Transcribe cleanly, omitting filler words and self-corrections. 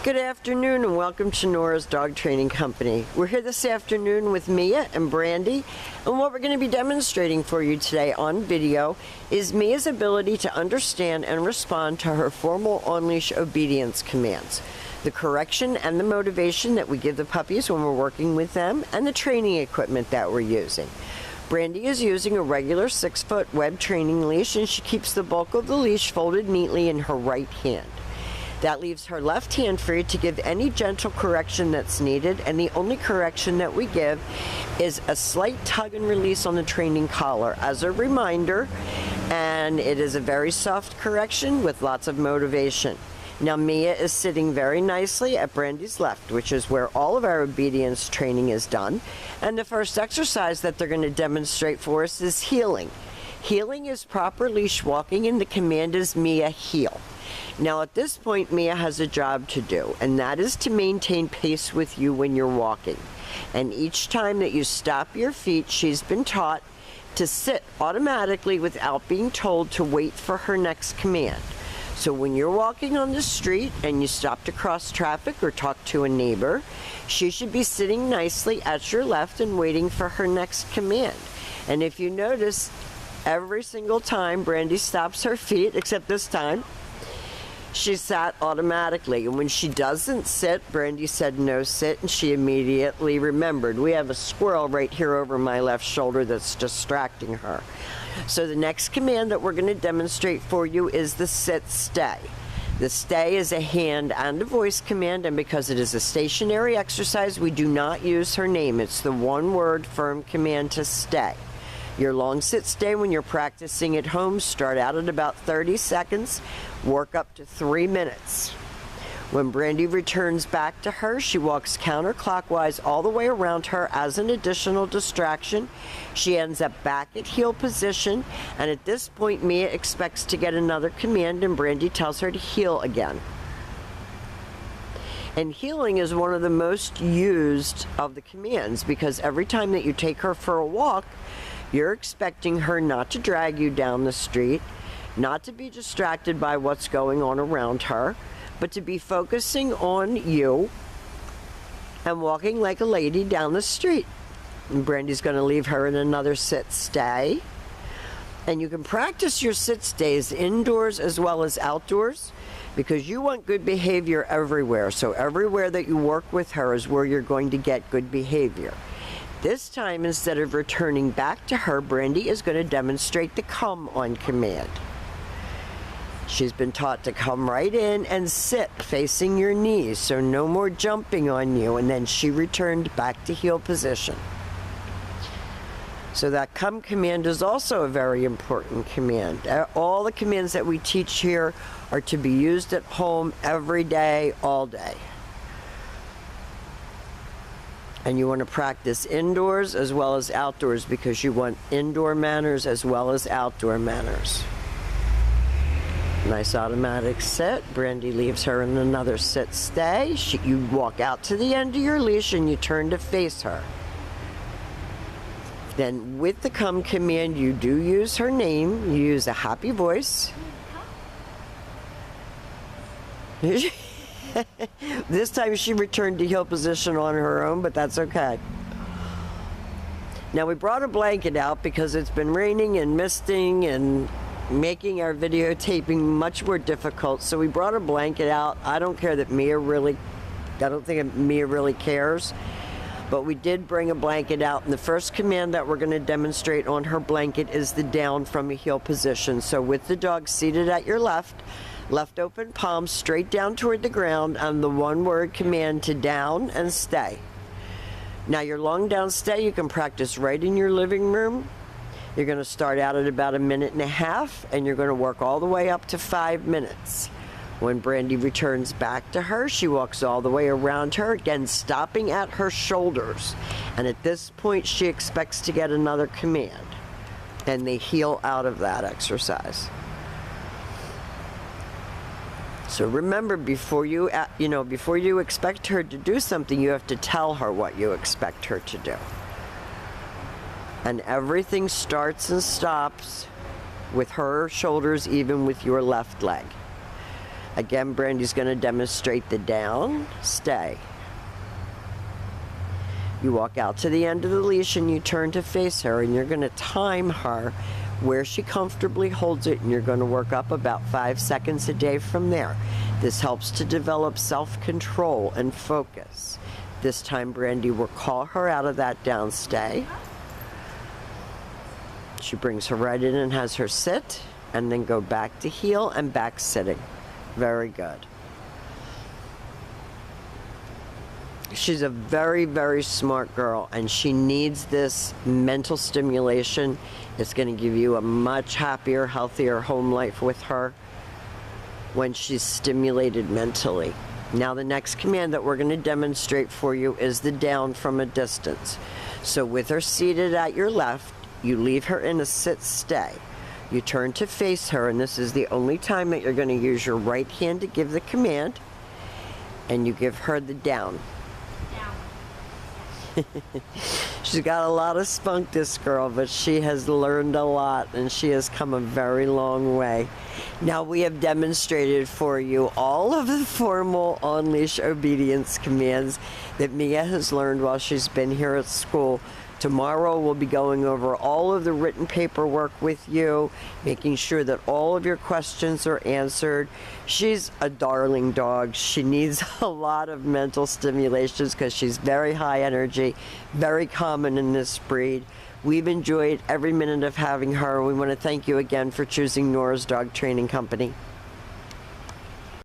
Good afternoon and welcome to Nora's Dog Training Company. We're here this afternoon with Mia and Brandy, and what we're going to be demonstrating for you today on video is Mia's ability to understand and respond to her formal on-leash obedience commands, the correction and the motivation that we give the puppies when we're working with them, and the training equipment that we're using. Brandy is using a regular 6-foot web training leash, and she keeps the bulk of the leash folded neatly in her right hand. That leaves her left hand free to give any gentle correction that's needed, and the only correction that we give is a slight tug and release on the training collar as a reminder, and it is a very soft correction with lots of motivation. Now Mia is sitting very nicely at Brandy's left, which is where all of our obedience training is done, and the first exercise that they're going to demonstrate for us is heeling. Heeling is proper leash walking, and the command is Mia heel. Now at this point, Mia has a job to do, and that is to maintain pace with you when you're walking. And each time that you stop your feet, she's been taught to sit automatically without being told to wait for her next command. So when you're walking on the street and you stop to cross traffic or talk to a neighbor, she should be sitting nicely at your left and waiting for her next command. And if you notice, every single time Brandy stops her feet, except this time, she sat automatically, and when she doesn't sit, Brandy said no sit, and she immediately remembered. We have a squirrel right here over my left shoulder that's distracting her. So the next command that we're going to demonstrate for you is the sit stay. The stay is a hand and a voice command, and because it is a stationary exercise, we do not use her name. It's the one-word firm command to stay. Your long sit stay when you're practicing at home, start out at about 30 seconds, work up to 3 minutes. When Brandy returns back to her, she walks counterclockwise all the way around her as an additional distraction. She ends up back at heel position, and at this point Mia expects to get another command, and Brandy tells her to heel again. And heeling is one of the most used of the commands, because every time that you take her for a walk, you're expecting her not to drag you down the street, not to be distracted by what's going on around her, but to be focusing on you and walking like a lady down the street. And Brandy's going to leave her in another sit stay. And you can practice your sit stays indoors as well as outdoors, because you want good behavior everywhere. So everywhere that you work with her is where you're going to get good behavior. This time, instead of returning back to her, Brandy is going to demonstrate the come on command. She's been taught to come right in and sit facing your knees, so no more jumping on you, and then she returned back to heel position. So that come command is also a very important command. All the commands that we teach here are to be used at home every day, all day. And you want to practice indoors as well as outdoors, because you want indoor manners as well as outdoor manners. Nice automatic sit. Brandy leaves her in another sit stay. You walk out to the end of your leash and you turn to face her. Then with the come command, you do use her name. You use a happy voice. This time she returned to heel position on her own, but that's okay. Now we brought a blanket out because it's been raining and misting and making our videotaping much more difficult. So we brought a blanket out. I don't think Mia really cares, but we did bring a blanket out. And the first command that we're going to demonstrate on her blanket is the down from a heel position. So with the dog seated at your left open palm straight down toward the ground, and the one-word command to down and stay. Now your long down stay you can practice right in your living room. You're going to start out at about 1.5 minutes, and you're going to work all the way up to 5 minutes. When Brandy returns back to her, she walks all the way around her, again stopping at her shoulders. And at this point she expects to get another command, and they heel out of that exercise. So remember, before you expect her to do something, you have to tell her what you expect her to do. And everything starts and stops with her shoulders, even with your left leg. Again, Brandy's going to demonstrate the down, stay. You walk out to the end of the leash and you turn to face her, and you're going to time her where she comfortably holds it, and you're going to work up about 5 seconds a day from there. This helps to develop self-control and focus. This time, Brandy will call her out of that down stay. She brings her right in and has her sit, and then go back to heel and back sitting. Very good. She's a very, very smart girl, and she needs this mental stimulation. It's going to give you a much happier, healthier home life with her when she's stimulated mentally. Now, the next command that we're going to demonstrate for you is the down from a distance. So with her seated at your left, you leave her in a sit-stay. You turn to face her, and this is the only time that you're going to use your right hand to give the command, and you give her the down. She's got a lot of spunk, this girl, but she has learned a lot, and she has come a very long way. Now, we have demonstrated for you all of the formal on-leash obedience commands that Mia has learned while she's been here at school. Tomorrow we'll be going over all of the written paperwork with you, making sure that all of your questions are answered. She's a darling dog. She needs a lot of mental stimulations because she's very high energy, very common in this breed. We've enjoyed every minute of having her. We want to thank you again for choosing Nora's Dog Training Company.